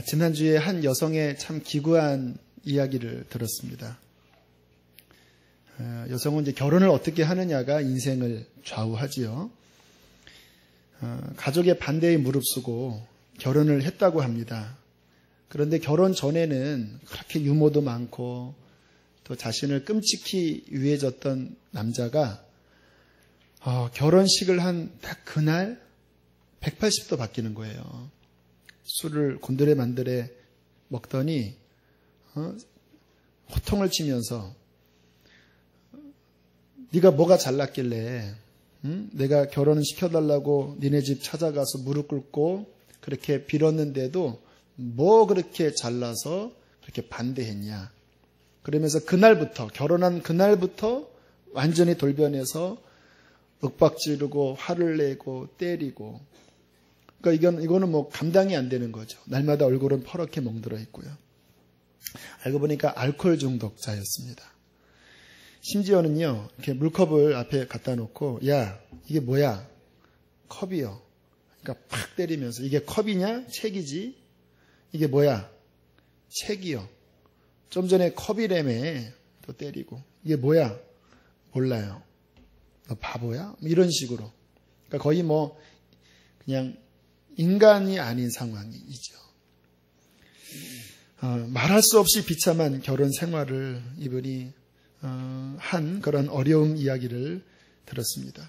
지난주에 한 여성의 참 기구한 이야기를 들었습니다. 여성은 이제 결혼을 어떻게 하느냐가 인생을 좌우하지요. 가족의 반대에 무릅쓰고 결혼을 했다고 합니다. 그런데 결혼 전에는 그렇게 유머도 많고 또 자신을 끔찍히 유해졌던 남자가 결혼식을 한 딱 그날 180도 바뀌는 거예요. 술을 곤드레만드레 먹더니 호통을 치면서 네가 뭐가 잘났길래 내가 결혼을 시켜달라고 니네 집 찾아가서 무릎 꿇고 그렇게 빌었는데도 뭐 그렇게 잘나서 그렇게 반대했냐. 그러면서 그날부터 결혼한 그날부터 완전히 돌변해서 윽박지르고 화를 내고 때리고 그러니까 이거는 뭐 감당이 안 되는 거죠. 날마다 얼굴은 퍼렇게 멍들어 있고요. 알고 보니까 알코올 중독자였습니다. 심지어는요, 이렇게 물컵을 앞에 갖다 놓고, 야, 이게 뭐야? 컵이요. 그러니까 팍 때리면서, 이게 컵이냐? 책이지? 이게 뭐야? 책이요. 좀 전에 컵이라며 또 때리고, 이게 뭐야? 몰라요. 너 바보야? 이런 식으로. 그러니까 거의 뭐, 그냥 인간이 아닌 상황이죠. 말할 수 없이 비참한 결혼 생활을 이분이 한 그런 어려움 이야기를 들었습니다.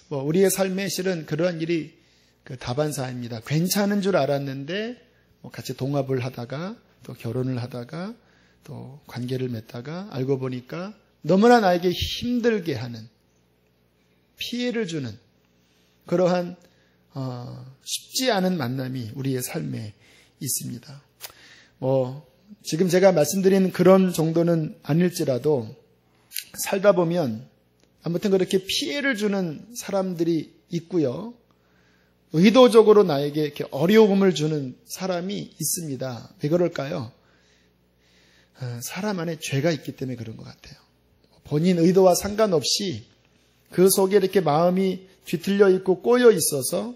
우리의 삶에 실은 그러한 일이 다반사입니다. 괜찮은 줄 알았는데 같이 동업을 하다가 또 결혼을 하다가 또 관계를 맺다가 알고 보니까 너무나 나에게 힘들게 하는 피해를 주는 그러한 쉽지 않은 만남이 우리의 삶에 있습니다. 지금 제가 말씀드린 그런 정도는 아닐지라도 살다 보면 아무튼 그렇게 피해를 주는 사람들이 있고요. 의도적으로 나에게 이렇게 어려움을 주는 사람이 있습니다. 왜 그럴까요? 사람 안에 죄가 있기 때문에 그런 것 같아요. 본인 의도와 상관없이 그 속에 이렇게 마음이 뒤틀려 있고 꼬여 있어서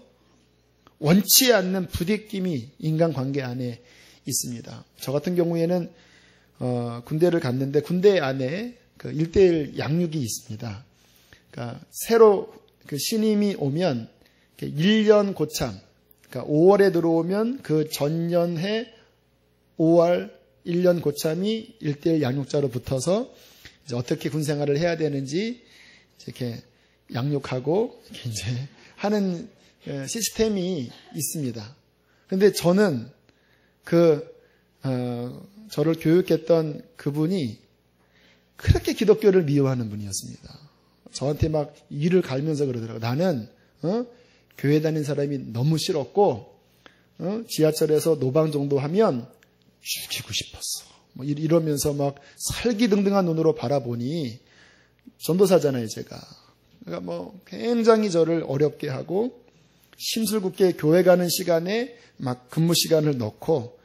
원치 않는 부대낌이 인간관계 안에 있습니다. 저 같은 경우에는 군대를 갔는데 군대 안에 그 1:1 양육이 있습니다. 그러니까 새로 그 신임이 오면 1년 고참, 그러니까 5월에 들어오면 그 전년해 5월 1년 고참이 1:1 양육자로 붙어서 이제 어떻게 군 생활을 해야 되는지 이렇게 양육하고 이제 하는 시스템이 있습니다. 그런데 저는 저를 교육했던 그분이 그렇게 기독교를 미워하는 분이었습니다. 저한테 막 이를 갈면서 그러더라고요. 나는 교회 다니는 사람이 너무 싫었고 지하철에서 노방 정도 하면 죽이고 싶었어. 이러면서 막 살기등등한 눈으로 바라보니 전도사잖아요, 제가. 그러니까 굉장히 저를 어렵게 하고 심술궂게 교회 가는 시간에 막 근무 시간을 넣고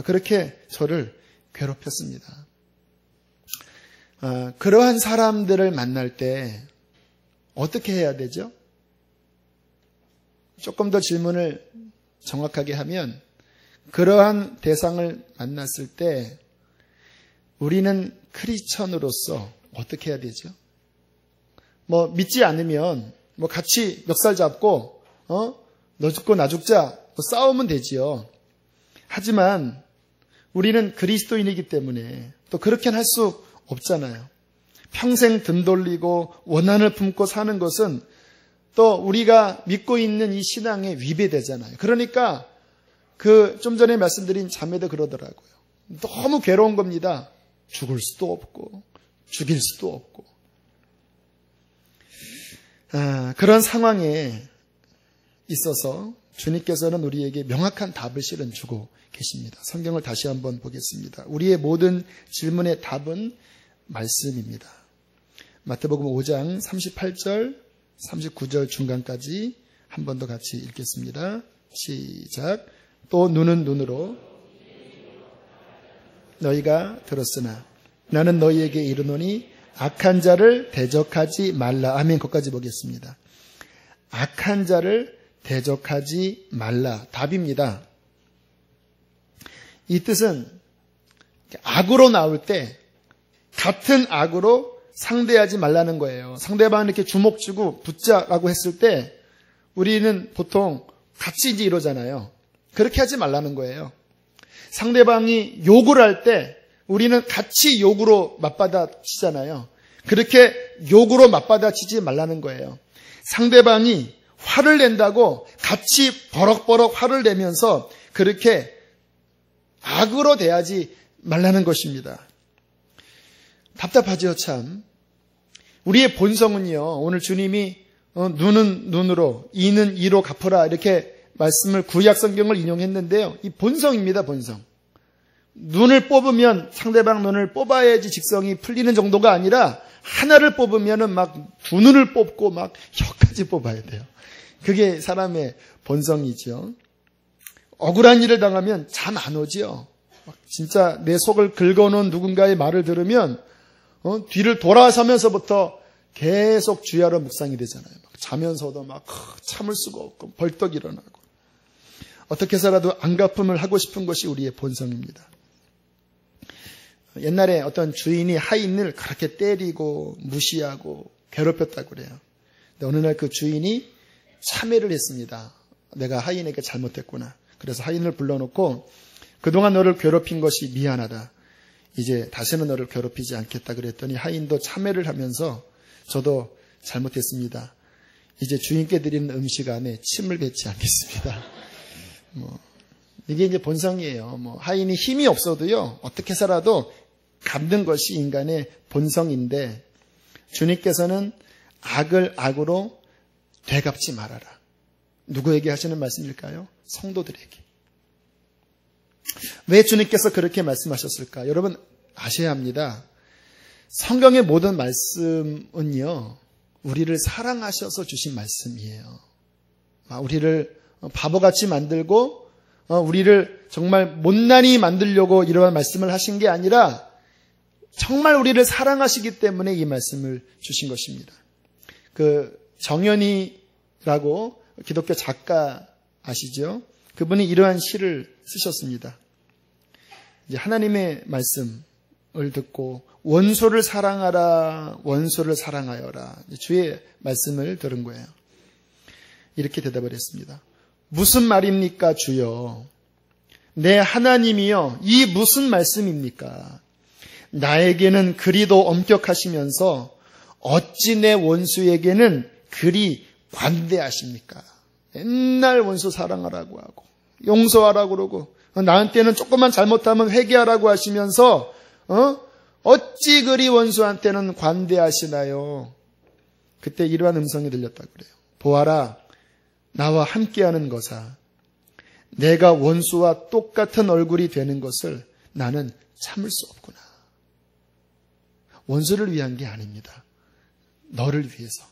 그렇게 저를 괴롭혔습니다. 그러한 사람들을 만날 때 어떻게 해야 되죠? 조금 더 질문을 정확하게 하면 그러한 대상을 만났을 때 우리는 크리스천으로서 어떻게 해야 되죠? 믿지 않으면 같이 멱살 잡고 너 죽고 나 죽자 싸우면 되지요. 하지만 우리는 그리스도인이기 때문에 또 그렇게는 할 수 없잖아요. 평생 등 돌리고 원한을 품고 사는 것은 또 우리가 믿고 있는 이 신앙에 위배되잖아요. 그러니까 좀 전에 말씀드린 자매도 그러더라고요. 너무 괴로운 겁니다. 죽을 수도 없고 죽일 수도 없고 그런 상황에 있어서 주님께서는 우리에게 명확한 답을 실은 주고 계십니다. 성경을 다시 한번 보겠습니다. 우리의 모든 질문의 답은 말씀입니다. 마태복음 5장 38절 39절 중간까지 한 번 더 같이 읽겠습니다. 시작. 또 눈은 눈으로 너희가 들었으나 나는 너희에게 이르노니 악한 자를 대적하지 말라. 아멘. 거기까지 보겠습니다. 악한 자를 대적하지 말라. 답입니다. 이 뜻은 악으로 나올 때 같은 악으로 상대하지 말라는 거예요. 상대방을 이렇게 주먹 쥐고 붙자라고 했을 때 우리는 보통 같이 이제 이러잖아요. 그렇게 하지 말라는 거예요. 상대방이 욕을 할 때 우리는 같이 욕으로 맞받아치잖아요. 그렇게 욕으로 맞받아치지 말라는 거예요. 상대방이 화를 낸다고 같이 버럭버럭 화를 내면서 그렇게 악으로 대하지 말라는 것입니다. 답답하죠, 참. 우리의 본성은요, 오늘 주님이 눈은 눈으로, 이는 이로 갚으라 이렇게 말씀을 구약 성경을 인용했는데요. 이 본성입니다, 본성. 눈을 뽑으면 상대방 눈을 뽑아야지 직성이 풀리는 정도가 아니라 하나를 뽑으면은 막 두 눈을 뽑고 막 혀까지 뽑아야 돼요. 그게 사람의 본성이죠. 억울한 일을 당하면 잠 안 오지요. 진짜 내 속을 긁어놓은 누군가의 말을 들으면 뒤를 돌아서면서부터 계속 주야로 묵상이 되잖아요. 막 자면서도 막 참을 수가 없고 벌떡 일어나고 어떻게 해서라도 안갚음을 하고 싶은 것이 우리의 본성입니다. 옛날에 어떤 주인이 하인을 그렇게 때리고 무시하고 괴롭혔다고 그래요. 근데 어느 날 그 주인이 참회를 했습니다. 내가 하인에게 잘못했구나. 그래서 하인을 불러놓고 그동안 너를 괴롭힌 것이 미안하다. 이제 다시는 너를 괴롭히지 않겠다 그랬더니 하인도 참회를 하면서 저도 잘못했습니다. 이제 주인께 드리는 음식 안에 침을 뱉지 않겠습니다. 이게 이제 본성이에요. 하인이 힘이 없어도요, 어떻게 해서라도 갚는 것이 인간의 본성인데, 주님께서는 악을 악으로 되갚지 말아라. 누구에게 하시는 말씀일까요? 성도들에게. 왜 주님께서 그렇게 말씀하셨을까? 여러분 아셔야 합니다. 성경의 모든 말씀은요, 우리를 사랑하셔서 주신 말씀이에요. 우리를 바보같이 만들고 우리를 정말 못난이 만들려고 이러한 말씀을 하신 게 아니라 정말 우리를 사랑하시기 때문에 이 말씀을 주신 것입니다. 그 정연이라고 기독교 작가 아시죠? 그분이 이러한 시를 쓰셨습니다. 이제 하나님의 말씀을 듣고 원수를 사랑하라, 원수를 사랑하여라. 주의 말씀을 들은 거예요. 이렇게 대답을 했습니다. 무슨 말입니까, 주여? 내 하나님이여, 이 무슨 말씀입니까? 나에게는 그리도 엄격하시면서 어찌 내 원수에게는 그리 관대하십니까? 맨날 원수 사랑하라고 하고 용서하라고 그러고 나한테는 조금만 잘못하면 회개하라고 하시면서 어찌 그리 원수한테는 관대하시나요? 그때 이러한 음성이 들렸다고 그래요. 보아라, 나와 함께하는 것아, 내가 원수와 똑같은 얼굴이 되는 것을 나는 참을 수 없구나. 원수를 위한 게 아닙니다. 너를 위해서.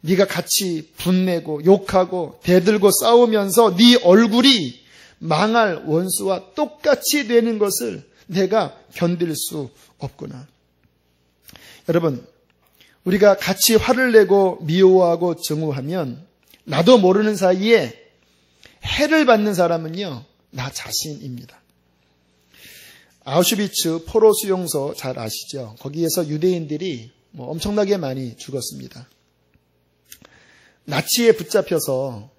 네가 같이 분내고 욕하고 대들고 싸우면서 네 얼굴이 망할 원수와 똑같이 되는 것을 내가 견딜 수 없구나. 여러분, 우리가 같이 화를 내고 미워하고 증오하면 나도 모르는 사이에 해를 받는 사람은요, 나 자신입니다. 아우슈비츠 포로 수용소 잘 아시죠? 거기에서 유대인들이 엄청나게 많이 죽었습니다. 나치에 붙잡혀서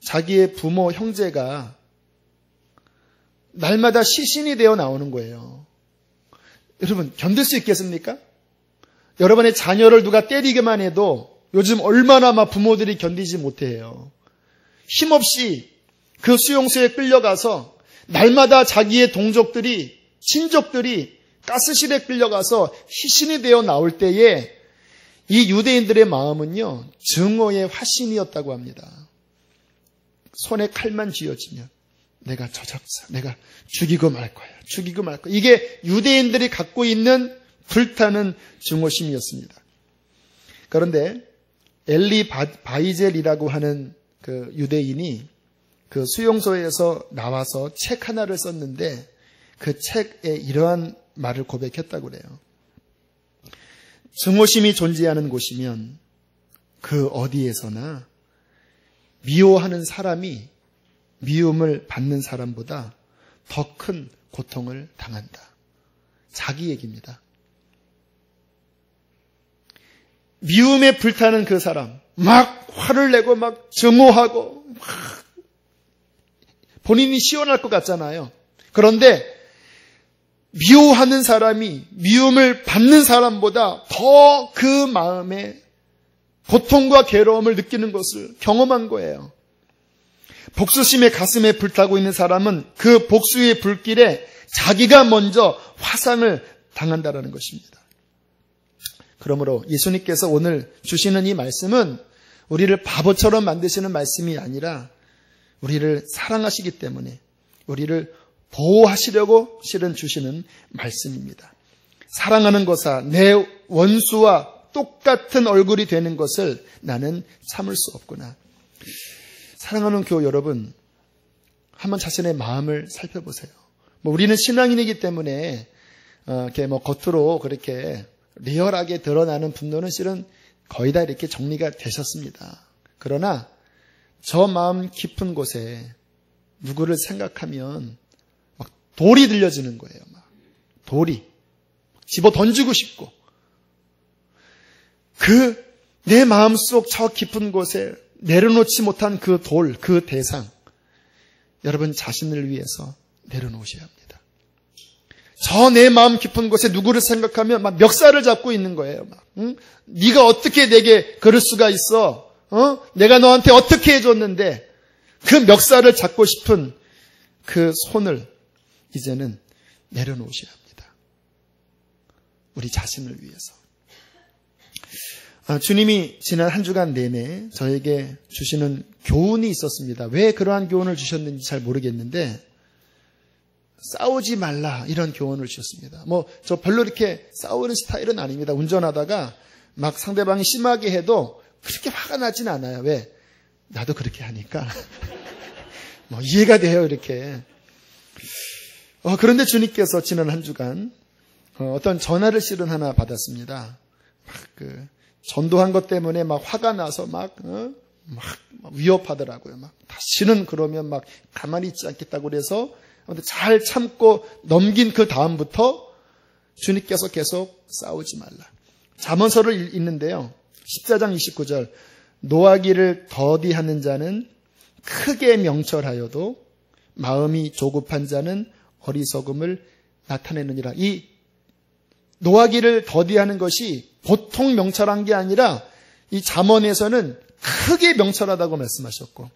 자기의 부모, 형제가 날마다 시신이 되어 나오는 거예요. 여러분, 견딜 수 있겠습니까? 여러분의 자녀를 누가 때리기만 해도 요즘 얼마나 막 부모들이 견디지 못해요. 힘없이 그 수용소에 끌려가서 날마다 자기의 동족들이, 친족들이 가스실에 끌려가서 시신이 되어 나올 때에 이 유대인들의 마음은요, 증오의 화신이었다고 합니다. 손에 칼만 쥐어지면 내가 저작자, 내가 죽이고 말 거야. 죽이고 말 거야. 이게 유대인들이 갖고 있는 불타는 증오심이었습니다. 그런데 엘리 바이젤이라고 하는 그 유대인이 그 수용소에서 나와서 책 하나를 썼는데 그 책에 이러한 말을 고백했다고 그래요. 증오심이 존재하는 곳이면 그 어디에서나 미워하는 사람이 미움을 받는 사람보다 더 큰 고통을 당한다. 자기 얘기입니다. 미움에 불타는 그 사람, 막 화를 내고 막 증오하고 막 본인이 시원할 것 같잖아요. 그런데 미워하는 사람이 미움을 받는 사람보다 더 그 마음에 고통과 괴로움을 느끼는 것을 경험한 거예요. 복수심의 가슴에 불타고 있는 사람은 그 복수의 불길에 자기가 먼저 화상을 당한다는 것입니다. 그러므로 예수님께서 오늘 주시는 이 말씀은 우리를 바보처럼 만드시는 말씀이 아니라 우리를 사랑하시기 때문에 우리를 보호하시려고 실은 주시는 말씀입니다. 사랑하는 것아 내 원수와 똑같은 얼굴이 되는 것을 나는 참을 수 없구나. 사랑하는 교우 여러분, 한번 자신의 마음을 살펴보세요. 우리는 신앙인이기 때문에 이렇게 겉으로 그렇게 리얼하게 드러나는 분노는 실은 거의 다 이렇게 정리가 되셨습니다. 그러나 저 마음 깊은 곳에 누구를 생각하면 막 돌이 들려지는 거예요. 막 돌이 집어 던지고 싶고 그 내 마음속 저 깊은 곳에 내려놓지 못한 그 돌, 그 대상, 여러분 자신을 위해서 내려놓으셔야 합니다. 저 내 마음 깊은 곳에 누구를 생각하면 막 멱살을 잡고 있는 거예요. 막, 응? 네가 어떻게 내게 그럴 수가 있어? 내가 너한테 어떻게 해줬는데 그 멱살을 잡고 싶은 그 손을 이제는 내려놓으셔야 합니다. 우리 자신을 위해서. 주님이 지난 한 주간 내내 저에게 주시는 교훈이 있었습니다. 왜 그러한 교훈을 주셨는지 잘 모르겠는데 싸우지 말라 이런 교훈을 주셨습니다. 저 별로 이렇게 싸우는 스타일은 아닙니다. 운전하다가 막 상대방이 심하게 해도 그렇게 화가 나진 않아요. 왜? 나도 그렇게 하니까 이해가 돼요. 이렇게. 그런데 주님께서 지난 한 주간 어떤 전화를 실은 하나 받았습니다. 전도한 것 때문에 막 화가 나서 막 위협하더라고요. 막 다시는 그러면 막 가만히 있지 않겠다고 그래서 잘 참고 넘긴 그 다음부터 주님께서 계속 싸우지 말라. 잠언서를 읽는데요. 14장 29절 노하기를 더디하는 자는 크게 명철하여도 마음이 조급한 자는 어리석음을 나타내느니라. 이 노하기를 더디하는 것이 보통 명철한 게 아니라 이 잠언에서는 크게 명철하다고 말씀하셨고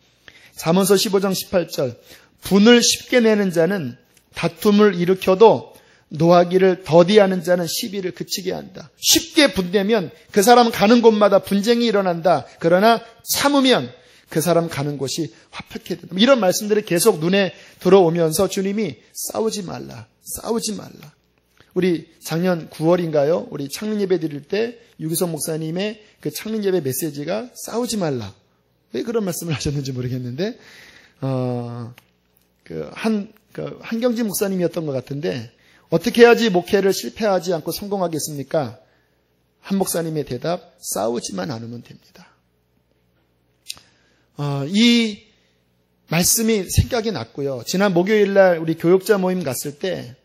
잠언서 15장 18절 분을 쉽게 내는 자는 다툼을 일으켜도 노하기를 더디하는 자는 시비를 그치게 한다. 쉽게 분내면 그 사람 가는 곳마다 분쟁이 일어난다. 그러나 참으면 그 사람 가는 곳이 화평하게 된다. 이런 들이 계속 눈에 들어오면서 주님이 싸우지 말라. 싸우지 말라. 우리 작년 9월인가요? 우리 창립 예배 드릴 때 유기성 목사님의 그 창립 예배 메시지가 싸우지 말라. 왜 그런 말씀을 하셨는지 모르겠는데, 한경진 목사님이었던 것 같은데, 어떻게 해야지 목회를 실패하지 않고 성공하겠습니까? 한 목사님의 대답, 싸우지만 않으면 됩니다. 이 말씀이 생각이 났고요. 지난 목요일날 우리 교육자 모임 갔을 때,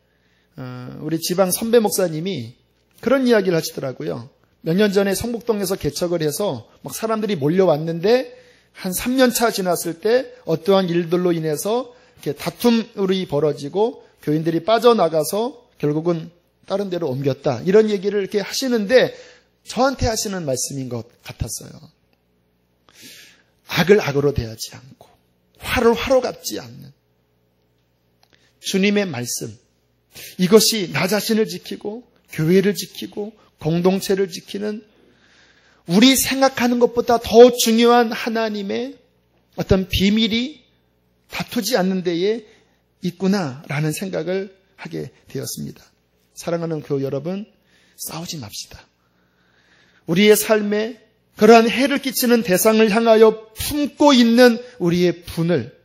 우리 지방 선배 목사님이 그런 이야기를 하시더라고요. 몇 년 전에 성북동에서 개척을 해서 막 사람들이 몰려왔는데 한 3년 차 지났을 때 어떠한 일들로 인해서 이렇게 다툼이 벌어지고 교인들이 빠져나가서 결국은 다른 데로 옮겼다. 이런 얘기를 이렇게 하시는데 저한테 하시는 말씀인 것 같았어요. 악을 악으로 대하지 않고 화를 화로 갚지 않는 주님의 말씀. 이것이 나 자신을 지키고 교회를 지키고 공동체를 지키는 우리 생각하는 것보다 더 중요한 하나님의 어떤 비밀이 다투지 않는 데에 있구나라는 생각을 하게 되었습니다. 사랑하는 교우 여러분, 싸우지 맙시다. 우리의 삶에 그러한 해를 끼치는 대상을 향하여 품고 있는 우리의 분을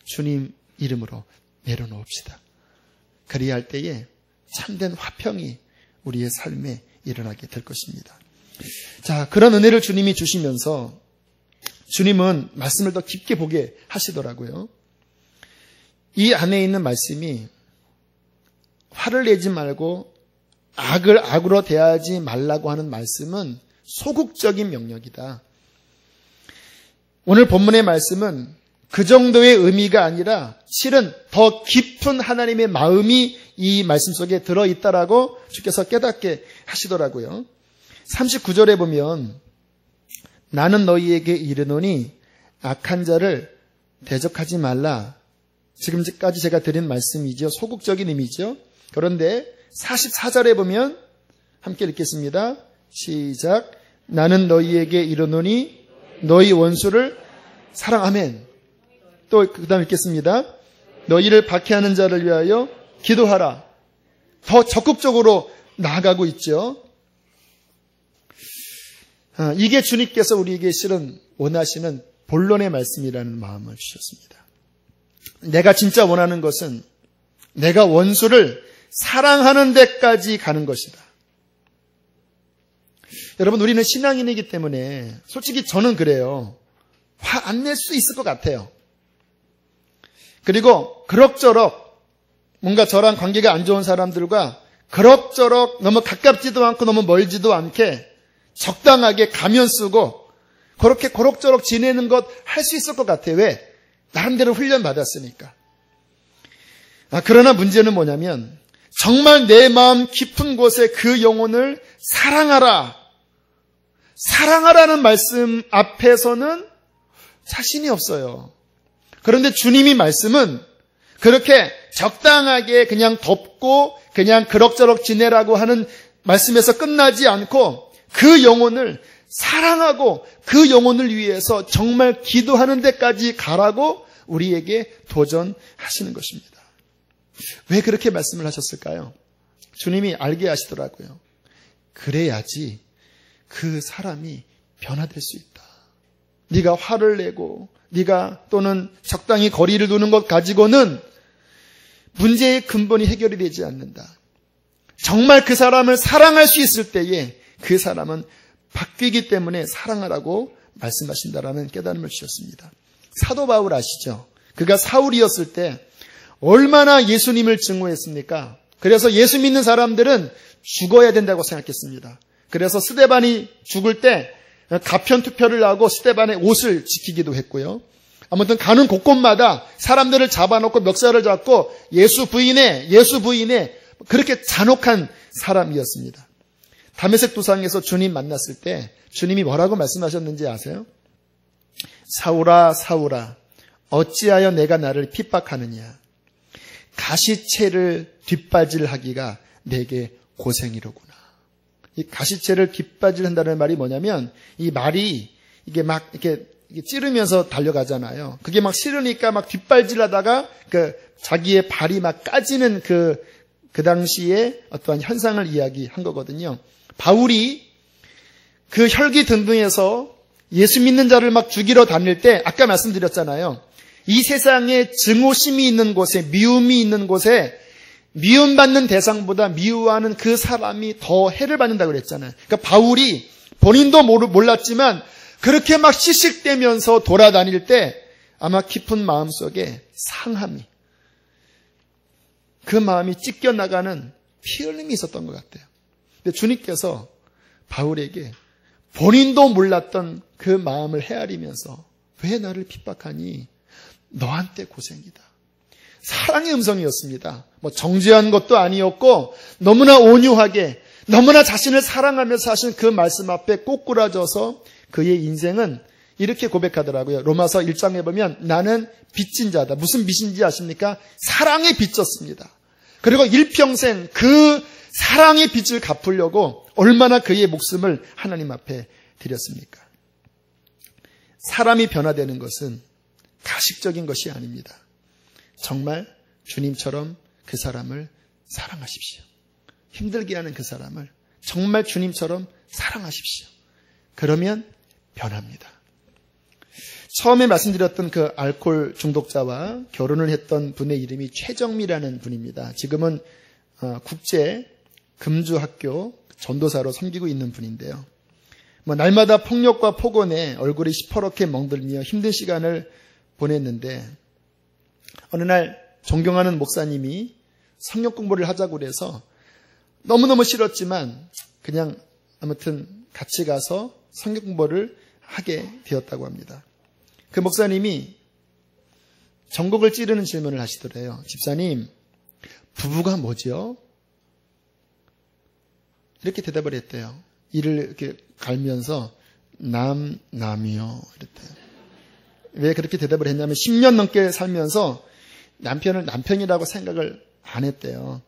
주님 이름으로 내려놓읍시다. 그리야 할 때에 참된 화평이 우리의 삶에 일어나게 될 것입니다. 자, 그런 은혜를 주님이 주시면서 주님은 말씀을 더 깊게 보게 하시더라고요. 이 안에 있는 말씀이 화를 내지 말고 악을 악으로 대하지 말라고 하는 말씀은 소극적인 명령이다. 오늘 본문의 말씀은 그 정도의 의미가 아니라 실은 더 깊은 하나님의 마음이 이 말씀 속에 들어있다라고 주께서 깨닫게 하시더라고요. 39절에 보면 나는 너희에게 이르노니 악한 자를 대적하지 말라. 지금까지 제가 드린 말씀이죠. 소극적인 의미죠. 그런데 44절에 보면 함께 읽겠습니다. 시작. 나는 너희에게 이르노니 너희 원수를 사랑하면. 또 그 다음 읽겠습니다. 너희를 박해하는 자를 위하여 기도하라. 더 적극적으로 나아가고 있죠. 이게 주님께서 우리에게 실은 원하시는 본론의 말씀이라는 마음을 주셨습니다. 내가 진짜 원하는 것은 내가 원수를 사랑하는 데까지 가는 것이다. 여러분, 우리는 신앙인이기 때문에 솔직히 저는 그래요. 화 안 낼 수 있을 것 같아요. 그리고 그럭저럭 뭔가 저랑 관계가 안 좋은 사람들과 그럭저럭 너무 가깝지도 않고 너무 멀지도 않게 적당하게 가면 쓰고 그렇게 그럭저럭 지내는 것 할 수 있을 것 같아요. 왜? 나름대로 훈련 받았으니까. 그러나 문제는 뭐냐면 정말 내 마음 깊은 곳에 그 영혼을 사랑하라. 사랑하라는 말씀 앞에서는 자신이 없어요. 그런데 주님이 말씀은 그렇게 적당하게 그냥 덮고 그냥 그럭저럭 지내라고 하는 말씀에서 끝나지 않고 그 영혼을 사랑하고 그 영혼을 위해서 정말 기도하는 데까지 가라고 우리에게 도전하시는 것입니다. 왜 그렇게 말씀을 하셨을까요? 주님이 알게 하시더라고요. 그래야지 그 사람이 변화될 수 있다. 네가 화를 내고 네가 또는 적당히 거리를 두는 것 가지고는 문제의 근본이 해결이 되지 않는다. 정말 그 사람을 사랑할 수 있을 때에 그 사람은 바뀌기 때문에 사랑하라고 말씀하신다라는 깨달음을 주셨습니다. 사도 바울 아시죠? 그가 사울이었을 때 얼마나 예수님을 증오했습니까? 그래서 예수 믿는 사람들은 죽어야 된다고 생각했습니다. 그래서 스데반이 죽을 때 가편 투표를 하고 스데반의 옷을 지키기도 했고요. 아무튼 가는 곳곳마다 사람들을 잡아놓고 멱살을 잡고 예수 부인해 그렇게 잔혹한 사람이었습니다. 다메섹 도상에서 주님 만났을 때 주님이 뭐라고 말씀하셨는지 아세요? 사울아 사울아 어찌하여 내가 나를 핍박하느냐. 가시채를 뒷바질하기가 내게 고생이로구나. 이 가시채를 뒷바질한다는 말이 뭐냐면 이 말이 이게 막 이렇게 찌르면서 달려가잖아요. 그게 막 싫으니까 막 뒷발질하다가 그 자기의 발이 막 까지는 그 당시에 어떠한 현상을 이야기한 거거든요. 바울이 그 혈기 등등에서 예수 믿는 자를 막 죽이러 다닐 때 아까 말씀드렸잖아요. 이 세상에 증오심이 있는 곳에 미움이 있는 곳에 미움받는 대상보다 미워하는 그 사람이 더 해를 받는다고 그랬잖아요. 그러니까 바울이 본인도 몰랐지만 그렇게 막 씩씩대면서 돌아다닐 때 아마 깊은 마음속에 상함이 그 마음이 찢겨나가는 피 흘림이 있었던 것 같아요. 근데 주님께서 바울에게 본인도 몰랐던 그 마음을 헤아리면서 왜 나를 핍박하니? 너한테 고생이다. 사랑의 음성이었습니다. 뭐 정죄한 것도 아니었고 너무나 온유하게 너무나 자신을 사랑하면서 하신 그 말씀 앞에 꼬꾸라져서 그의 인생은 이렇게 고백하더라고요. 로마서 1장에 보면 나는 빚진 자다. 무슨 빚인지 아십니까? 사랑의 빚졌습니다. 그리고 일평생 그 사랑의 빚을 갚으려고 얼마나 그의 목숨을 하나님 앞에 드렸습니까? 사람이 변화되는 것은 가식적인 것이 아닙니다. 정말 주님처럼 그 사람을 사랑하십시오. 힘들게 하는 그 사람을 정말 주님처럼 사랑하십시오. 그러면 변합니다. 처음에 말씀드렸던 그 알코올 중독자와 결혼을 했던 분의 이름이 최정미라는 분입니다. 지금은 국제 금주학교 전도사로 섬기고 있는 분인데요. 날마다 폭력과 폭언에 얼굴이 시퍼렇게 멍들며 힘든 시간을 보냈는데 어느 날 존경하는 목사님이 성경 공부를 하자고 그래서 너무너무 싫었지만 그냥 아무튼 같이 가서 성경 공부를 하게 되었다고 합니다. 그 목사님이 전곡을 찌르는 질문을 하시더래요. 집사님, 부부가 뭐죠? 이렇게 대답을 했대요. 이를 이렇게 갈면서 남이요 이랬대요. 왜 그렇게 대답을 했냐면 10년 넘게 살면서 남편을 남편이라고 생각을 안 했대요.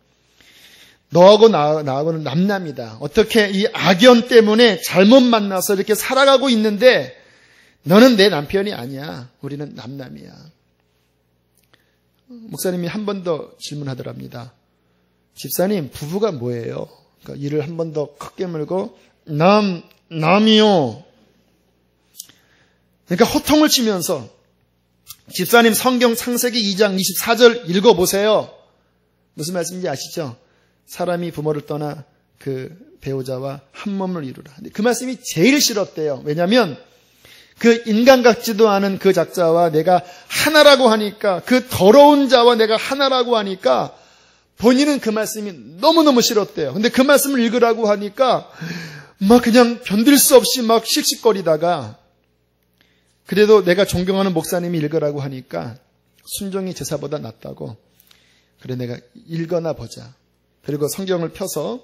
너하고 나하고는 남남이다. 어떻게 이 악연 때문에 잘못 만나서 이렇게 살아가고 있는데 너는 내 남편이 아니야. 우리는 남남이야. 목사님이 한 번 더 질문하더랍니다. 집사님, 부부가 뭐예요? 그러니까 이를 한 번 더 크게 물고 남이요. 그러니까 호통을 치면서 집사님 성경 창세기 2장 24절 읽어보세요. 무슨 말씀인지 아시죠? 사람이 부모를 떠나 그 배우자와 한 몸을 이루라. 그 말씀이 제일 싫었대요. 왜냐하면 그 인간 같지도 않은 그 작자와 내가 하나라고 하니까, 그 더러운 자와 내가 하나라고 하니까 본인은 그 말씀이 너무너무 싫었대요. 근데 그 말씀을 읽으라고 하니까 막 그냥 견딜 수 없이 막 씩씩거리다가, 그래도 내가 존경하는 목사님이 읽으라고 하니까 순종이 제사보다 낫다고, 그래 내가 읽어나 보자. 그리고 성경을 펴서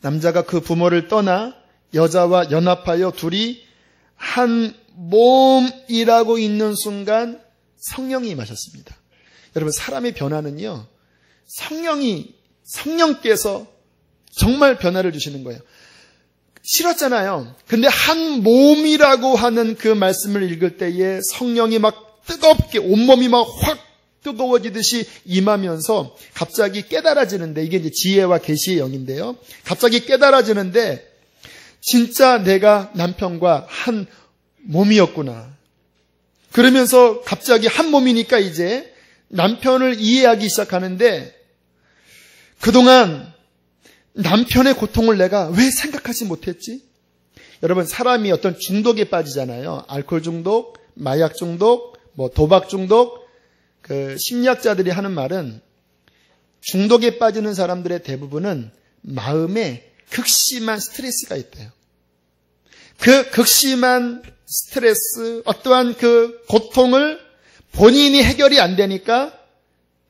남자가 그 부모를 떠나 여자와 연합하여 둘이 한 몸이라고 있는 순간 성령이 임하셨습니다. 여러분, 사람의 변화는요, 성령께서 정말 변화를 주시는 거예요. 싫었잖아요. 근데 한 몸이라고 하는 그 말씀을 읽을 때에 성령이 막 뜨겁게 온몸이 막 확 뜨거워지듯이 임하면서 갑자기 깨달아지는데, 이게 이제 지혜와 계시의 영인데요. 갑자기 깨달아지는데 진짜 내가 남편과 한 몸이었구나. 그러면서 갑자기 한 몸이니까 이제 남편을 이해하기 시작하는데, 그동안 남편의 고통을 내가 왜 생각하지 못했지? 여러분, 사람이 어떤 중독에 빠지잖아요. 알코올 중독, 마약 중독, 도박 중독. 그 심리학자들이 하는 말은 중독에 빠지는 사람들의 대부분은 마음에 극심한 스트레스가 있대요. 그 극심한 스트레스, 어떠한 그 고통을 본인이 해결이 안 되니까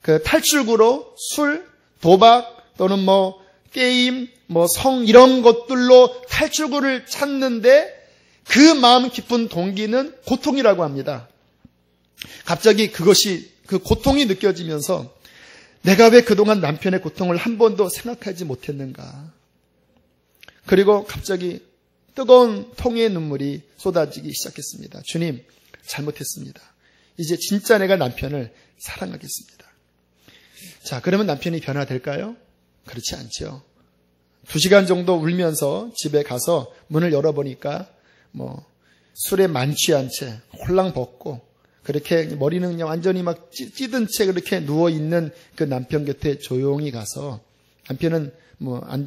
그 탈출구로 술, 도박 또는 게임, 성 이런 것들로 탈출구를 찾는데, 그 마음 깊은 동기는 고통이라고 합니다. 갑자기 그 고통이 느껴지면서 내가 왜 그동안 남편의 고통을 한 번도 생각하지 못했는가. 그리고 갑자기 뜨거운 통의 눈물이 쏟아지기 시작했습니다. 주님, 잘못했습니다. 이제 진짜 내가 남편을 사랑하겠습니다. 자, 그러면 남편이 변화될까요? 그렇지 않죠. 2시간 정도 울면서 집에 가서 문을 열어보니까 술에 만취한 채 홀랑 벗고, 그렇게 머리는 그냥 완전히 막 찌든 채 그렇게 누워있는 그 남편 곁에 조용히 가서, 남편은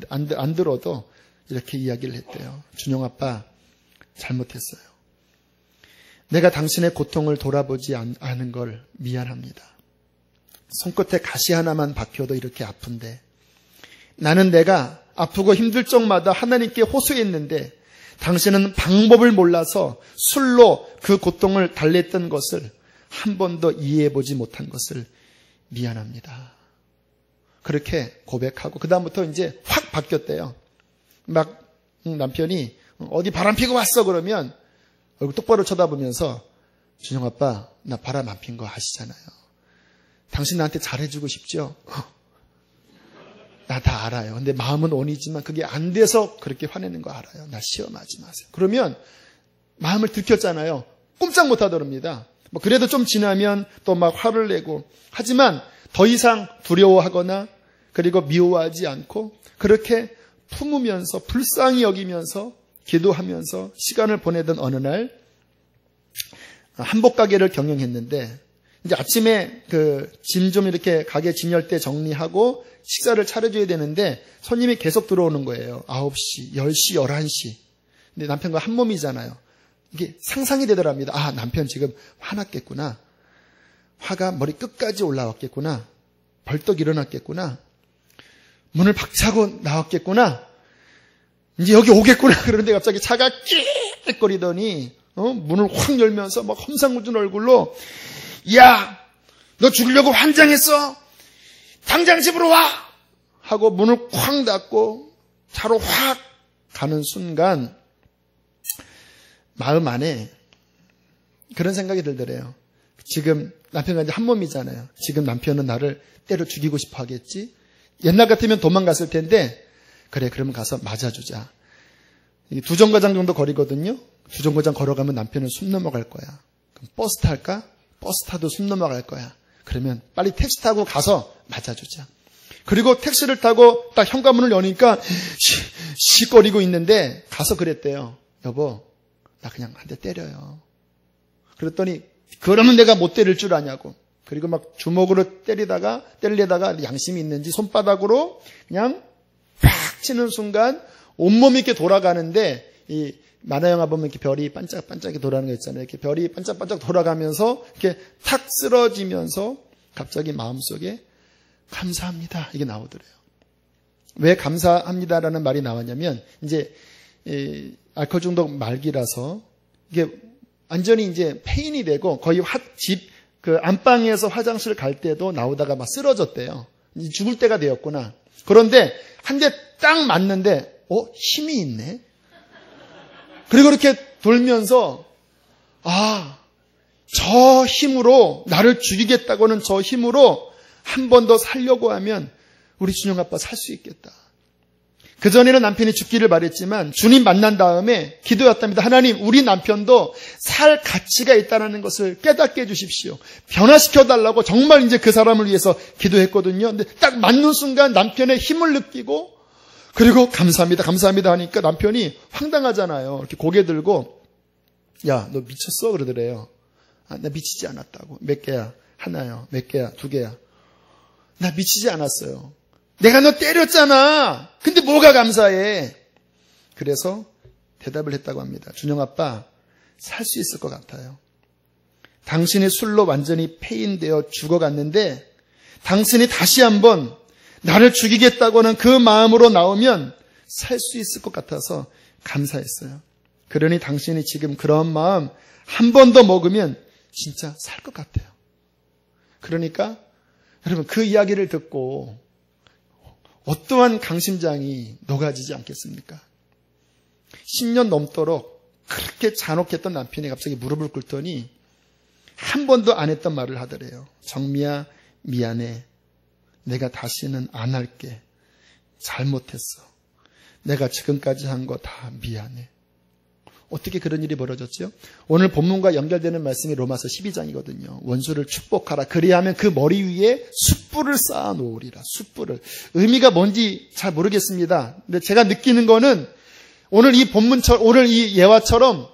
안 들어도 이렇게 이야기를 했대요. 준용 아빠, 잘못했어요. 내가 당신의 고통을 돌아보지 않은 걸 미안합니다. 손끝에 가시 하나만 박혀도 이렇게 아픈데, 나는 내가 아프고 힘들 적마다 하나님께 호소했는데 당신은 방법을 몰라서 술로 그 고통을 달랬던 것을 한 번도 이해해보지 못한 것을 미안합니다. 그렇게 고백하고 그 다음부터 이제 확 바뀌었대요. 막 남편이 어디 바람 피고 왔어 그러면 얼굴 똑바로 쳐다보면서, 준영 아빠, 나 바람 안 핀 거 아시잖아요. 당신 나한테 잘해주고 싶죠? 나 다 알아요. 근데 마음은 원이지만 그게 안 돼서 그렇게 화내는 거 알아요. 나 시험하지 마세요. 그러면 마음을 들켰잖아요. 꼼짝 못 하더랍니다. 그래도 좀 지나면 또 막 화를 내고, 하지만 더 이상 두려워하거나 그리고 미워하지 않고 그렇게 품으면서 불쌍히 여기면서 기도하면서 시간을 보내던 어느 날, 한복 가게를 경영했는데 이제 아침에 그 짐 좀 이렇게 가게 진열 때 정리하고 식사를 차려줘야 되는데 손님이 계속 들어오는 거예요. 9시, 10시, 11시. 근데 남편과 한 몸이잖아요. 이게 상상이 되더랍니다. 아, 남편 지금 화났겠구나. 화가 머리 끝까지 올라왔겠구나. 벌떡 일어났겠구나. 문을 박차고 나왔겠구나. 이제 여기 오겠구나. 그런데 갑자기 차가 끽거리더니 문을 확 열면서 막 험상궂은 얼굴로 야, 너 죽으려고 환장했어? 당장 집으로 와! 하고 문을 쾅 닫고 차로 확 가는 순간 마음 안에 그런 생각이 들더래요. 지금 남편과 이제 한 몸이잖아요. 지금 남편은 나를 때려 죽이고 싶어 하겠지? 옛날 같으면 도망갔을 텐데 그래, 그러면 가서 맞아주자. 두 정거장 정도 거리거든요. 두 정거장 걸어가면 남편은 숨 넘어갈 거야. 그럼 버스 탈까? 버스 타도 숨 넘어갈 거야. 그러면 빨리 택시 타고 가서 맞아주자. 그리고 택시를 타고 딱 현관문을 여니까 시거리고 있는데 가서 그랬대요. 여보, 나 그냥 한 대 때려요. 그랬더니 그러면 내가 못 때릴 줄 아냐고. 그리고 막 주먹으로 때리려다가 양심이 있는지 손바닥으로 그냥 팍 치는 순간 온몸이 이렇게 돌아가는데 이 만화 영화 보면 이렇게 별이 반짝반짝 돌아가는 거 있잖아요. 이렇게 별이 반짝반짝 돌아가면서 이렇게 탁 쓰러지면서 갑자기 마음속에 감사합니다 이게 나오더래요. 왜 감사합니다라는 말이 나왔냐면 이제 알코올 중독 말기라서 이게 완전히 이제 폐인이 되고 거의 집 그 안방에서 화장실 갈 때도 나오다가 막 쓰러졌대요. 이제 죽을 때가 되었구나. 그런데 한 대 딱 맞는데 힘이 있네. 그리고 이렇게 돌면서 저 힘으로 나를 죽이겠다고는 저 힘으로 한 번 더 살려고 하면 우리 준영 아빠 살 수 있겠다. 그전에는 남편이 죽기를 바랬지만 주님 만난 다음에 기도했답니다. 하나님, 우리 남편도 살 가치가 있다는 것을 깨닫게 해주십시오. 변화시켜달라고 정말 이제 그 사람을 위해서 기도했거든요. 근데 딱 맞는 순간 남편의 힘을 느끼고 그리고 감사합니다, 감사합니다 하니까 남편이 황당하잖아요. 이렇게 고개 들고 야, 너 미쳤어? 그러더래요. 나 미치지 않았다고. 몇 개야? 하나요. 몇 개야? 두 개야? 나 미치지 않았어요. 내가 너 때렸잖아. 근데 뭐가 감사해? 그래서 대답을 했다고 합니다. 준영 아빠, 살 수 있을 것 같아요. 당신이 술로 완전히 폐인되어 죽어갔는데 당신이 다시 한번 나를 죽이겠다고 하는 그 마음으로 나오면 살 수 있을 것 같아서 감사했어요. 그러니 당신이 지금 그런 마음 한 번 더 먹으면 진짜 살 것 같아요. 그러니까 여러분 그 이야기를 듣고 어떠한 강심장이 녹아지지 않겠습니까? 10년 넘도록 그렇게 잔혹했던 남편이 갑자기 무릎을 꿇더니 한 번도 안 했던 말을 하더래요. 정미야, 미안해. 내가 다시는 안 할게. 잘못했어. 내가 지금까지 한 거 다 미안해. 어떻게 그런 일이 벌어졌죠? 오늘 본문과 연결되는 말씀이 로마서 12장이거든요. 원수를 축복하라. 그리하면 그 머리 위에 숯불을 쌓아 놓으리라. 숯불을. 의미가 뭔지 잘 모르겠습니다. 근데 제가 느끼는 거는 오늘 이 본문처럼, 오늘 이 예화처럼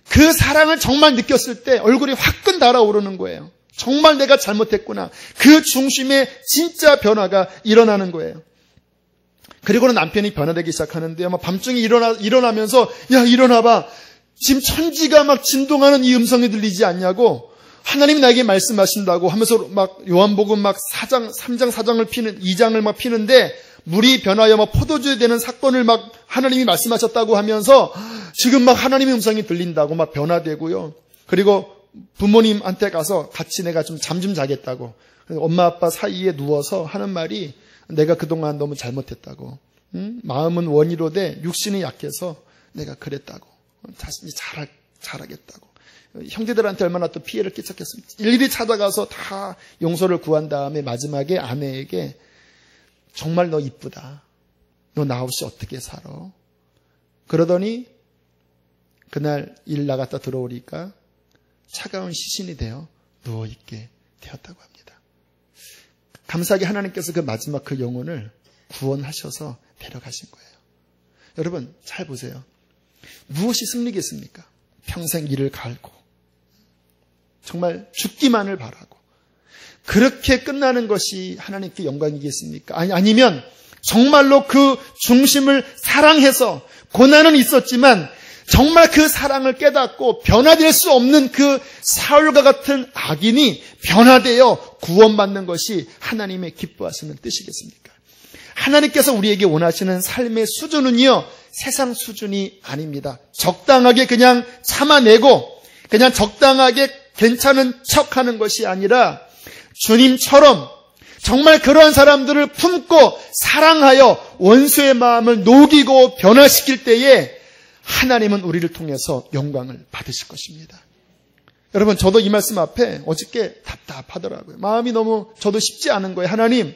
그 사랑을 정말 느꼈을 때 얼굴이 화끈 달아오르는 거예요. 정말 내가 잘못했구나. 그 중심에 진짜 변화가 일어나는 거예요. 그리고는 남편이 변화되기 시작하는데요. 막 밤중에 일어나면서 야, 일어나봐. 지금 천지가 막 진동하는 이 음성이 들리지 않냐고. 하나님이 나에게 말씀하신다고 하면서 막 요한복음 막 3장 4장을 피는 2장을 막 피는데 물이 변하여 막 포도주에 되는 사건을 막 하나님이 말씀하셨다고 하면서 지금 막 하나님의 음성이 들린다고 막 변화되고요. 그리고 부모님한테 가서 같이 내가 좀 잠 좀 자겠다고. 엄마 아빠 사이에 누워서 하는 말이 내가 그동안 너무 잘못했다고. 마음은 원이로되 육신이 약해서 내가 그랬다고. 다시 잘하겠다고. 형제들한테 얼마나 또 피해를 끼쳤겠습니까? 일일이 찾아가서 다 용서를 구한 다음에 마지막에 아내에게 정말 너 이쁘다. 너 나 없이 어떻게 살아? 그러더니 그날 일 나갔다 들어오니까 차가운 시신이 되어 누워있게 되었다고 합니다. 감사하게 하나님께서 그 마지막 그 영혼을 구원하셔서 데려가신 거예요. 여러분 잘 보세요. 무엇이 승리겠습니까? 평생 이를 갈고 정말 죽기만을 바라고 그렇게 끝나는 것이 하나님께 영광이겠습니까? 아니면 정말로 그 중심을 사랑해서 고난은 있었지만 정말 그 사랑을 깨닫고 변화될 수 없는 그 사울과 같은 악인이 변화되어 구원받는 것이 하나님의 기뻐하시는 뜻이겠습니까? 하나님께서 우리에게 원하시는 삶의 수준은요, 세상 수준이 아닙니다. 적당하게 그냥 참아내고 그냥 적당하게 괜찮은 척하는 것이 아니라 주님처럼 정말 그러한 사람들을 품고 사랑하여 원수의 마음을 녹이고 변화시킬 때에 하나님은 우리를 통해서 영광을 받으실 것입니다. 여러분, 저도 이 말씀 앞에 어저께 답답하더라고요. 마음이 너무 저도 쉽지 않은 거예요. 하나님,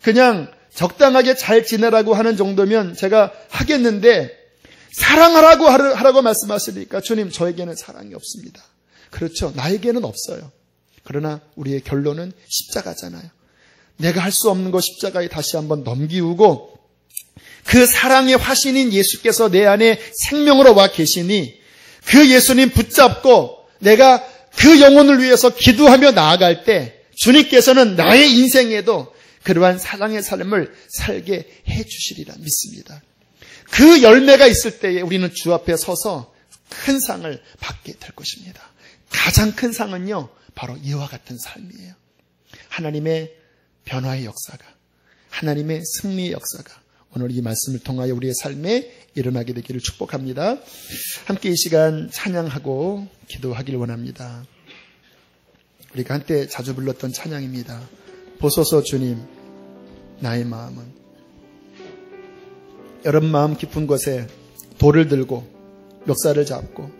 그냥 적당하게 잘 지내라고 하는 정도면 제가 하겠는데 사랑하라고 하라고 말씀하시니까 주님, 저에게는 사랑이 없습니다. 그렇죠. 나에게는 없어요. 그러나 우리의 결론은 십자가잖아요. 내가 할 수 없는 것 십자가에 다시 한번 넘기우고 그 사랑의 화신인 예수께서 내 안에 생명으로 와 계시니 그 예수님 붙잡고 내가 그 영혼을 위해서 기도하며 나아갈 때 주님께서는 나의 인생에도 그러한 사랑의 삶을 살게 해주시리라 믿습니다. 그 열매가 있을 때에 우리는 주 앞에 서서 큰 상을 받게 될 것입니다. 가장 큰 상은요, 바로 이와 같은 삶이에요. 하나님의 변화의 역사가, 하나님의 승리의 역사가 오늘 이 말씀을 통하여 우리의 삶에 일어나게 되기를 축복합니다. 함께 이 시간 찬양하고 기도하기를 원합니다. 우리가 한때 자주 불렀던 찬양입니다. 보소서 주님, 나의 마음은. 여러분 마음 깊은 곳에 돌을 들고 멱살을 잡고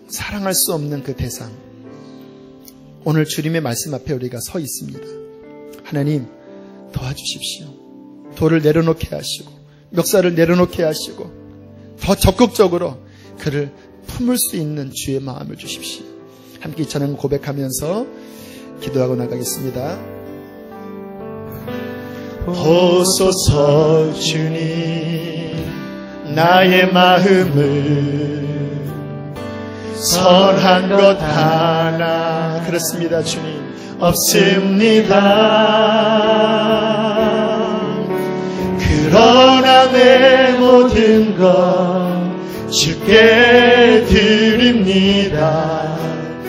사랑할 수 없는 그 대상, 오늘 주님의 말씀 앞에 우리가 서 있습니다. 하나님 도와주십시오. 돌을 내려놓게 하시고 멱살을 내려놓게 하시고 더 적극적으로 그를 품을 수 있는 주의 마음을 주십시오. 함께 이 찬양 고백하면서 기도하고 나가겠습니다. 보소서 주님, 나의 마음을 선한 것 하나 그렇습니다. 주님 없습니다. 그러나 내 모든 것 주께 드립니다.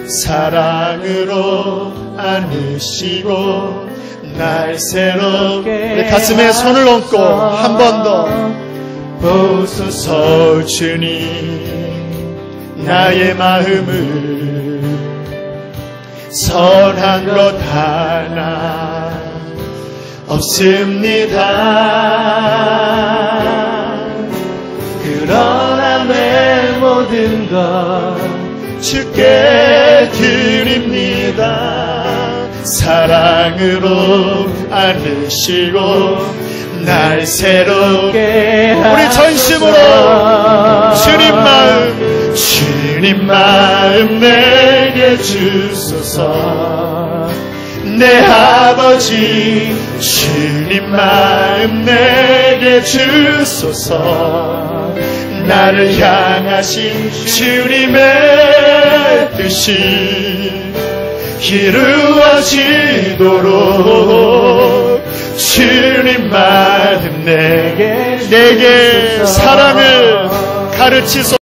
사랑으로 안으시고 날 새롭게 내 가슴에 손을 얹고 한 번 더 보소서 주님, 나의 마음을 선한 것 하나 없습니다. 그러나 내 모든 것 주께 드립니다. 사랑으로 안으시고 날 새롭게 우리 전심으로 주님 마음 내게 주소서. 내 아버지 주님 마음 내게 주소서. 나를 향하신 주님의 뜻이 이루어지도록 주님 마음 내게 사랑을 가르치소서.